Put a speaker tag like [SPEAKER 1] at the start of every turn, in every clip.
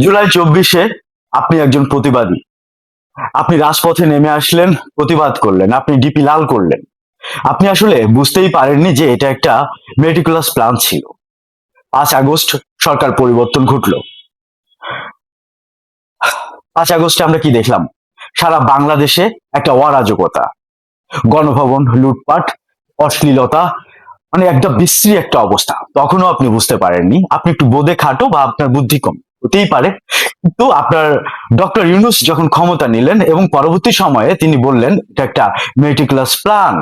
[SPEAKER 1] জুলাই 24-এ আপনি একজন প্রতিবাদী। আপনি রাজপথে নেমে আসলেন, প্রতিবাদ করলেন, আপনি ডিপি লাল করলেন। আপনি আসলে বুঝতেই পারেননি যে এটা একটা মেটিকুলাস প্ল্যান ছিল। 5 আগস্ট সরকার পরিবর্তন ঘটলো। 5 আগস্টে আমরা কি দেখলাম? সারা বাংলাদেশে একটা অরাজকতা, গণভবন লুটপাট, অশ্লীলতা, মানে একটা বিশ্রী একটা অবস্থা। তখনও আপনি বুঝতে পারেননি, আপনি একটু বোধে খাটো বা আপনার বুদ্ধি কম হতেই পারে। কিন্তু আপনার ডক্টর ইউনূস যখন ক্ষমতা নিলেন এবং পরবর্তী সময়ে তিনি বললেন এটা একটা মেটিকুলাস প্ল্যান,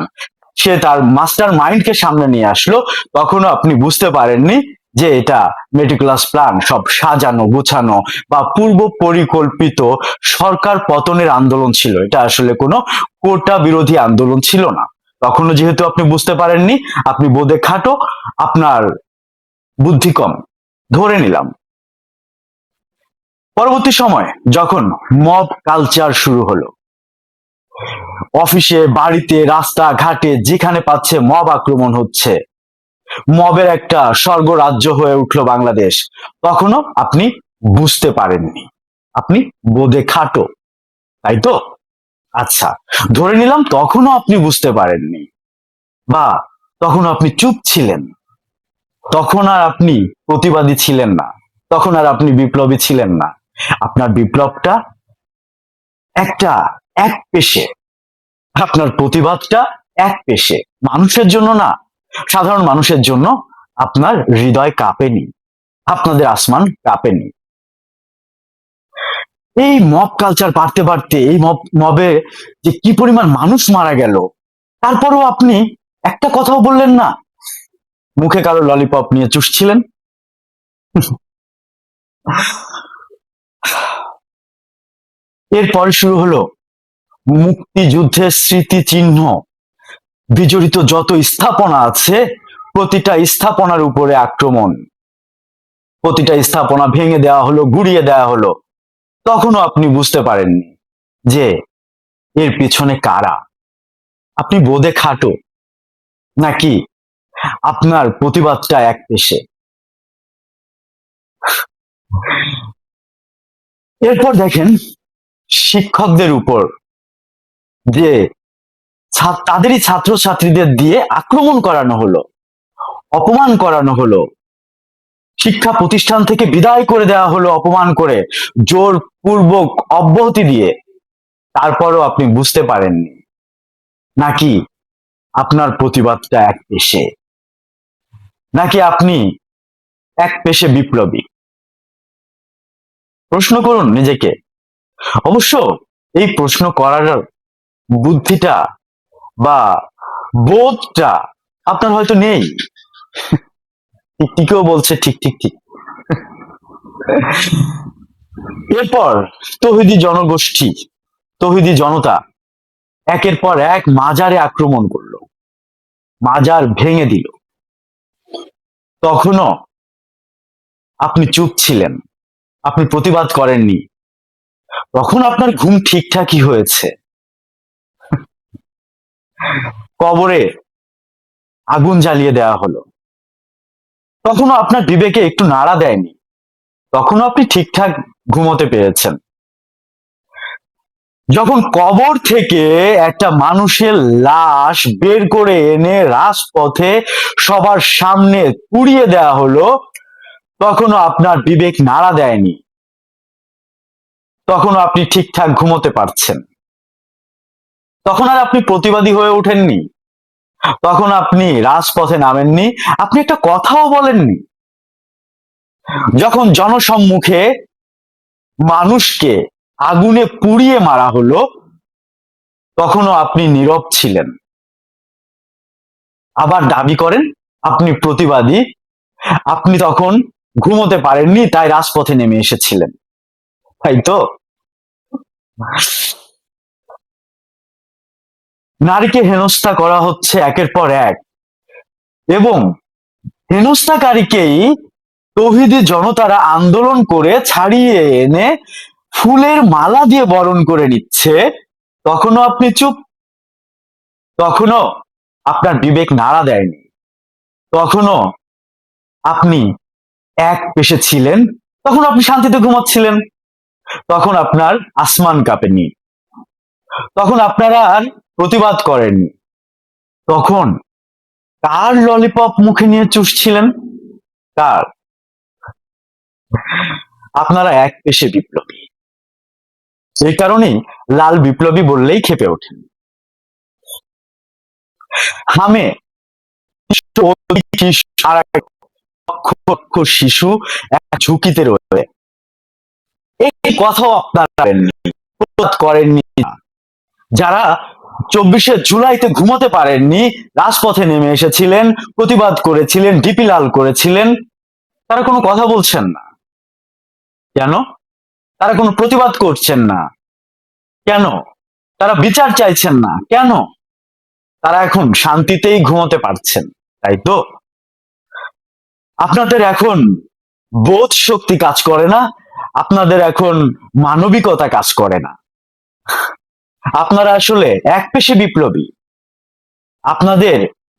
[SPEAKER 1] সে তার মাস্টার মাইন্ডকে সামনে নিয়ে আসলো, তখনও আপনি বুঝতে পারেননি যে এটা মেটিকুলাস প্ল্যান, সব সাজানো গোছানো বা পূর্ব পরিকল্পিত সরকার পতনের আন্দোলন ছিল। এটা আসলে কোনো কোটা বিরোধী আন্দোলন ছিল না। তখনও যেহেতু আপনি বুঝতে পারেননি, আপনি বোধে খাটো, আপনার বুদ্ধি কম, ধরে নিলাম। পরবর্তী সময় যখন মব কালচার শুরু হলো, অফিসে বাড়িতে রাস্তাঘাটে যেখানে পাচ্ছে মব আক্রমণ হচ্ছে, মবের একটা স্বর্গরাজ্য হয়ে উঠলো বাংলাদেশ, তখনও আপনি বুঝতে পারেননি, আপনি বোধে খাটো, তাই তো? আচ্ছা, ধরে নিলাম তখনও আপনি বুঝতে পারেননি, বা তখন আপনি চুপ ছিলেন, তখন আর আপনি প্রতিবাদী ছিলেন না, তখন আর আপনি বিপ্লবী ছিলেন না। আপনার বিপ্লবটা একটা এক পেশে, আপনার প্রতিবাদটা এক পেশে, মানুষের জন্য না, সাধারণ মানুষের জন্য। আপনার হৃদয় কাঁপেনি, আপনাদের আসমান কাঁপেনি। এই মব কালচার বাড়তে বাড়তে এই মবে যে কি পরিমাণ মানুষ মারা গেল, তারপরও আপনি একটা কথাও বললেন না, মুখে কারো ললিপপ নিয়ে চুষছিলেন। এরপর শুরু হলো মুক্তিযুদ্ধের স্মৃতিচিহ্ন বিজড়িত যত স্থাপনা আছে, প্রতিটা স্থাপনার উপরে আক্রমণ, প্রতিটা স্থাপনা ভেঙে দেওয়া হলো, গুড়িয়ে দেওয়া হলো। তখনও আপনি বুঝতে পারেননি যে এর পিছনে কারা। আপনি বোধে খাটো, নাকি আপনার প্রতিবাদটা এক পেশে? এরপর দেখেন শিক্ষকদের উপর যে তাদেরই ছাত্রছাত্রীদের দিয়ে আক্রমণ করানো হলো, অপমান করানো হলো, শিক্ষা প্রতিষ্ঠান থেকে বিদায় করে দেওয়া হলো অপমান করে, জোরপূর্বক অব্যাহতি দিয়ে। তারপরও আপনি বুঝতে পারেননি, নাকি আপনার প্রতিবাদটা এক পেশে, নাকি আপনি এক পেশে বিপ্লবী? প্রশ্ন করুন নিজেকে। অবশ্য এই প্রশ্ন করার বুদ্ধিটা বা বোধটা আপনার হয়তো নেই। টিকটিকেও বলছে ঠিক ঠিক ঠিক। এরপর তৌহিদি জনগোষ্ঠী, তৌহিদি জনতা একের পর এক মাজারে আক্রমণ করলো, মাজার ভেঙে দিল। তখনও আপনি চুপ ছিলেন, আপনি প্রতিবাদ করেননি। তখন আপনার ঘুম ঠিকঠাকই হয়েছে। কবরে আগুন জ্বালিয়ে দেওয়া হলো, তখনও আপনার বিবেকে একটু নাড়া দেয়নি, তখনও আপনি ঠিকঠাক ঘুমোতে পেরেছেন। যখন কবর থেকে একটা মানুষের লাশ বের করে এনে রাজপথে সবার সামনে পুড়িয়ে দেওয়া হলো, তখনও আপনার বিবেক নাড়া দেয়নি, তখনও আপনি ঠিকঠাক ঘুমোতে পারছেন। তখন আর আপনি প্রতিবাদী হয়ে ওঠেননি, তখন আপনি রাজপথে নামেননি, আপনি একটা কথাও বলেননি। যখন জনসম্মুখে মানুষকে আগুনে পুড়িয়ে মারা হলো, তখনও আপনি নীরব ছিলেন। আবার দাবি করেন আপনি প্রতিবাদী, আপনি তখন ঘুমোতে পারেননি, তাই রাজপথে নেমে এসেছিলেন, তাই তো? নারীকে হেনস্থা করা হচ্ছে একের পর এক, এবং হেনস্থাকারীকেই তৌহিদি জনতারা আন্দোলন করে ছাড়িয়ে এনে ফুলের মালা দিয়ে বরণ করে নিচ্ছে। তখনও আপনি চুপ, তখনও আপনার বিবেক নাড়া দেয়নি, তখনও আপনি এক পেশে ছিলেন, তখন আপনি শান্তিতে ঘুমাচ্ছিলেন, তখন আপনার আসমান কাঁপেনি, তখন আপনারা আর প্রতিবাদ করেননি, তখন কার ললিপপ মুখে নিয়ে চুষছিলেন? কার? আপনারা এক পেশে বিপ্লবী, এই কারণেই লাল বিপ্লবী বললেই খেপে ওঠেন। হামে আর এক লক্ষ শিশু এক ঝুঁকিতে রয়েছে, এই কথাও আপনারা প্রতিবাদ করেননি। যারা 24শে জুলাইতে ঘুমাতে পারেননি, রাজপথে নেমে এসেছিলেন, প্রতিবাদ করেছিলেন, ডিপি লাল করেছিলেন, তারা কোনো কথা বলছেন না কেন? তারা কোনো প্রতিবাদ করছেন না কেন? তারা বিচার চাইছেন না কেন? তারা এখন শান্তিতেই ঘুমোতে পারছেন, তাই তো? আপনাদের এখন বোধ শক্তি কাজ করে না, আপনাদের এখন মানবিকতা কাজ করে না। আপনারা আসলে একপেশে বিপ্লবী। আপনাদের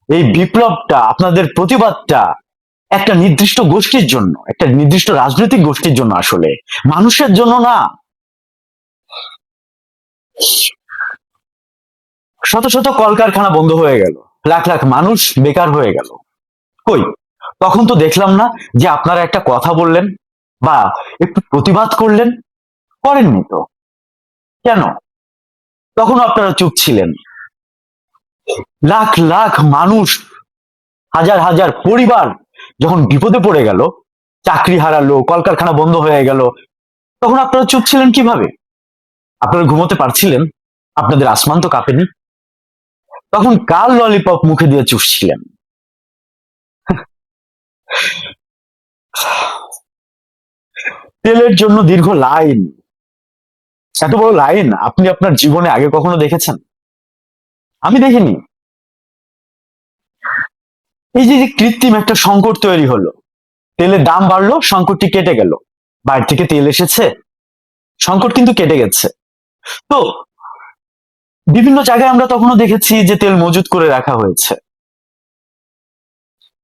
[SPEAKER 1] এই বিপ্লবটা, আপনাদের প্রতিবাদটা একটা নির্দিষ্ট গোষ্ঠীর জন্য, একটা নির্দিষ্ট রাজনৈতিক গোষ্ঠীর জন্য, আসলে মানুষের জন্য না। শত শত কলকারখানা বন্ধ হয়ে গেল, লাখ লাখ মানুষ বেকার হয়ে গেল, কই তখন তো দেখলাম না যে আপনারা একটা কথা বললেন বা একটু প্রতিবাদ করলেন? করেননি তো কেন? তখন আপনারা চুপ ছিলেন। লাখ লাখ মানুষ, হাজার হাজার পরিবার যখন বিপদে পড়ে গেল, চাকরি হারালো, কলকারখানা বন্ধ হয়ে গেল, তখন আপনারা চুপ ছিলেন কিভাবে? আপনারা ঘুমোতে পারছিলেন? আপনাদের আসমান তো কাঁপেনি? তখন কার ললিপপ মুখে দিয়ে চুষছিলেন? তেলের জন্য দীর্ঘ লাইন, এত বড় লাইন আপনি আপনার জীবনে আগে কখনো দেখেছেন? আমি দেখিনি। এই যে কৃত্রিম একটা সংকট তৈরি হলো, তেলের দাম বাড়লো, সংকটটি কেটে গেল, বাইরে থেকে তেল এসেছে, সংকট কিন্তু কেটে গেছে। তো বিভিন্ন জায়গায় আমরা তখনও দেখেছি যে তেল মজুত করে রাখা হয়েছে।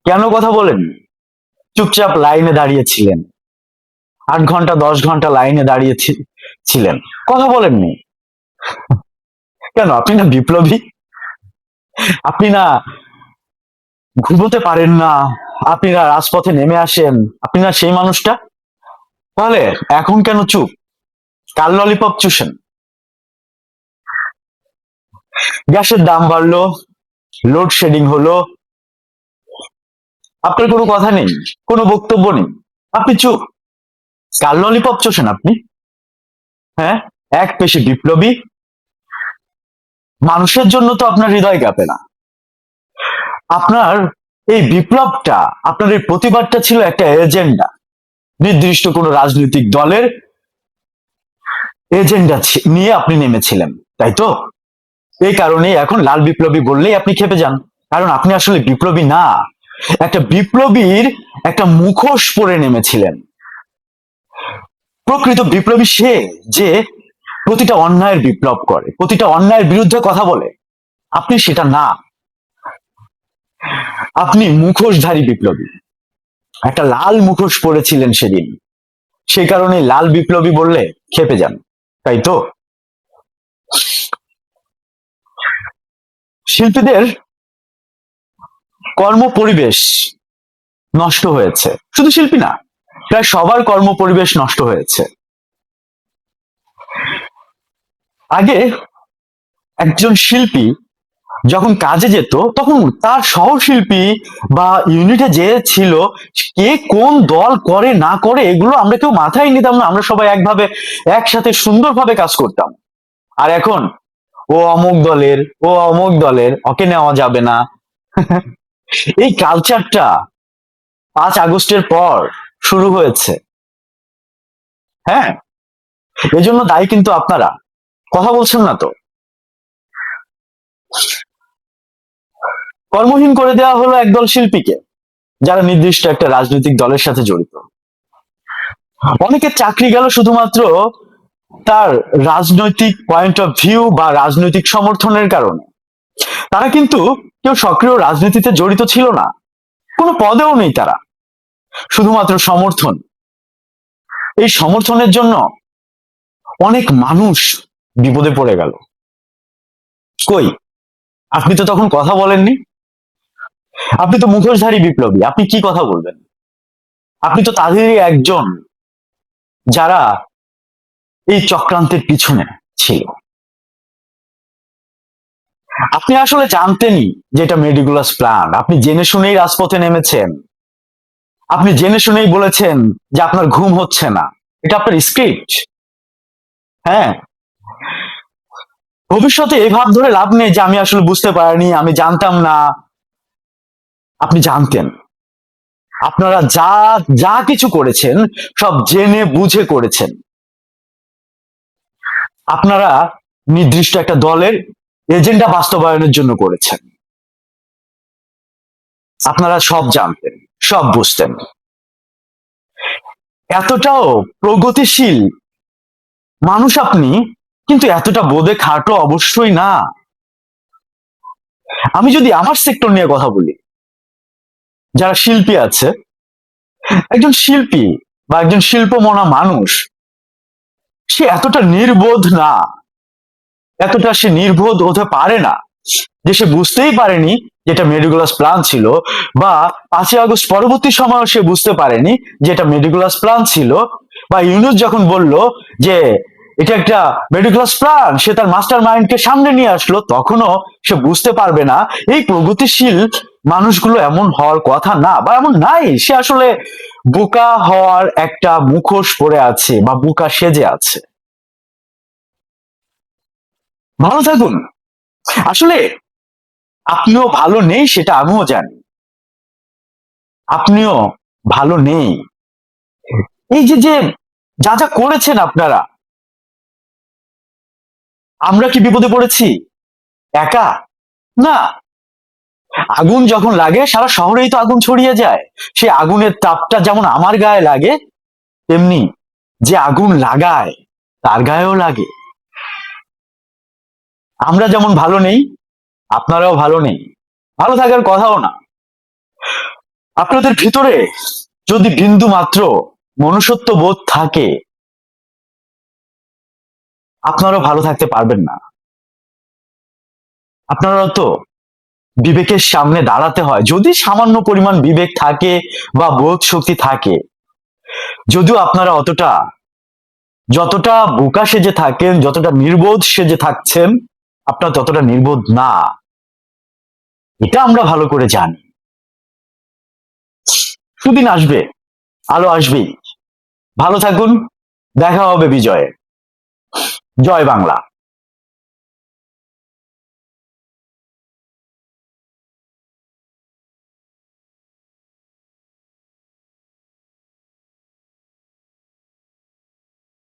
[SPEAKER 1] কেন কথা বলেন? চুপচাপ লাইনে দাঁড়িয়েছিলেন, 8 ঘন্টা 10 ঘন্টা লাইনে দাঁড়িয়ে ছিলেন, কথা বলেননি কেন? আপনি না বিপ্লবী? আপনি না ঘুমোতে পারেন না? আপনি না রাজপথে নেমে আসেন? আপনি না সেই মানুষটা? তাহলে এখন কেন চুপ? কাল ললিপপ চুষেন। গ্যাসের দাম বাড়লো, লোডশেডিং হলো, আপনার কোনো কথা নেই, কোনো বক্তব্য নেই, আপনি চুপ। কাল ললিপপ চুষেন আপনি? হ্যাঁ, এক পেশে বিপ্লবী। মানুষের জন্য তো আপনার হৃদয় কাঁপে না। আপনার এই বিপ্লবটা, আপনার এই প্রতিবাদটা ছিল একটা এজেন্ডা, নির্দিষ্ট কোনো রাজনৈতিক দলের এজেন্ডা নিয়ে আপনি নেমেছিলেন, তাই তো? এই কারণেই এখন লাল বিপ্লবী বললেই আপনি খেপে যান, কারণ আপনি আসলে বিপ্লবী না। একটা বিপ্লবীর একটা মুখোশ পরে নেমেছিলেন। প্রকৃত বিপ্লবী সে যে প্রতিটা অন্যায়ের বিপ্লব করে, প্রতিটা অন্যায়ের বিরুদ্ধে কথা বলে। আপনি সেটা না, আপনি মুখোশধারী বিপ্লবী। একটা লাল মুখোশ পরেছিলেন সেদিন, সেই কারণে লাল বিপ্লবী বললে খেপে যান, তাই তো? শিল্পীদের কর্ম পরিবেশ নষ্ট হয়েছে, শুধু শিল্পী না, প্রায় সবার কর্ম পরিবেশ নষ্ট হয়েছে। আগে একজন শিল্পী যখন কাজে যেত, তখন তার সহশিল্পী বা ইউনিটে যে ছিল, কে কোন দল করে না করে এগুলো আমরা কেউ মাথায় নিতাম না, আমরা সবাই একভাবে একসাথে সুন্দরভাবে কাজ করতাম। আর এখন ও অমুক দলের, ও অমুক দলের, ওকে নেওয়া যাবে না। এই কালচারটা 5 আগস্টের পর শুরু হয়েছে। হ্যাঁ, এজন্য দায়ী কিন্তু আপনারা। কথা বলছেন না তো? কর্মহীন করে দেওয়া হলো একদল শিল্পীকে, যারা নির্দিষ্ট একটা রাজনৈতিক দলের সাথে জড়িত। অনেকের চাকরি গেল শুধুমাত্র তার রাজনৈতিক পয়েন্ট অফ ভিউ বা রাজনৈতিক সমর্থনের কারণে। তারা কিন্তু কেউ সক্রিয় রাজনীতিতে জড়িত ছিল না, কোনো পদেও নেই তারা, শুধুমাত্র সমর্থন। এই সমর্থনের জন্য অনেক মানুষ বিপদে পড়ে গেল। কই, আপনি তো তখন কথা বলেননি। আপনি তো মুখোশধারী বিপ্লবী, আপনি কি কথা বলবেন? আপনি তো তাদেরই একজন যারা এই চক্রান্তের পিছনে ছিল। আপনি আসলে জানতেনই যে এটা মেডিকুলাস প্ল্যান। আপনি জেনে শুনেই রাজপথে নেমেছেন। আপনি জেনে শুনেই বলেছেন যে আপনার ঘুম হচ্ছে না। এটা আপনার স্ক্রিপ্ট। হ্যাঁ, ভবিষ্যতে এই ভাব ধরে লাভ নেই যে আমি আসলে বুঝতে পারিনি, আমি জানতাম না। আপনি জানতেন। আপনারা যা যা কিছু করেছেন সব জেনে বুঝে করেছেন। আপনারা নির্দিষ্ট একটা দলের এজেন্ডা বাস্তবায়নের জন্য করেছেন। আপনারা সব জানতেন, সব বুঝতেন। এতটাও প্রগতিশীল মানুষ আপনি, কিন্তু এতটা বোধে খাটো অবশ্যই না। আমি যদি আমার সেক্টর নিয়ে কথা বলি, যারা শিল্পী আছে, একজন শিল্পী বা একজন শিল্পমনা মানুষ সে এতটা নির্বোধ না, এতটা সে নির্বোধ হতে পারে না যে সে বুঝতেই পারেনি যেটা মেডিকুলাস প্ল্যান ছিল, বা 5ই আগস্ট পরবর্তী সময়ও সে বুঝতে পারেনি যে এটা মেডিকুলাস প্ল্যান ছিল, বা ইউনুস যখন বলল যে এটা একটা মেডিকুলাস প্ল্যান, সে তার মাস্টার মাইন্ডকে সামনে নিয়ে আসলো, তখনও সে বুঝতে পারবে না। এই প্রগতিশীল মানুষগুলো এমন হওয়ার কথা না, বা এমন নাই। সে আসলে বোকা হওয়ার একটা মুখোশ পরে আছে বা বোকা সেজে আছে। ভালো থাকুন। আসলে আপনিও ভালো নেই সেটা আমিও জানি। আপনিও ভালো নেই। এই যে যে যা যা করেছেন আপনারা, আমরা কি বিপদে পড়েছি একা? না। আগুন যখন লাগে সারা শহরেই তো আগুন ছড়িয়ে যায়। সেই আগুনের তাপটা যেমন আমার গায়ে লাগে, তেমনি যে আগুন লাগায় তার গায়েও লাগে। আমরা যেমন ভালো নেই, আপনারাও ভালো নেই, ভালো থাকার কথাও না। আপনাদের ভিতরে যদি বিন্দু মাত্র মনুষ্যত্ব বোধ থাকে, আপনারাও ভালো থাকতে পারবেন না। আপনারাও তো বিবেকের সামনে দাঁড়াতে হয়। যদি সামান্য পরিমাণ বিবেক থাকে বা বোধ শক্তি থাকে, যদিও আপনারা অতটা, যতটা বোকা সেজে থাকেন, যতটা নির্বোধ সেজে থাকছেন, আপনারা ততটা নির্বোধ না। এটা আমরা ভালো করে জানি। সুদিন আসবে, আলো আসবেই। ভালো থাকুন, দেখা হবে বিজয়ে। জয় বাংলা।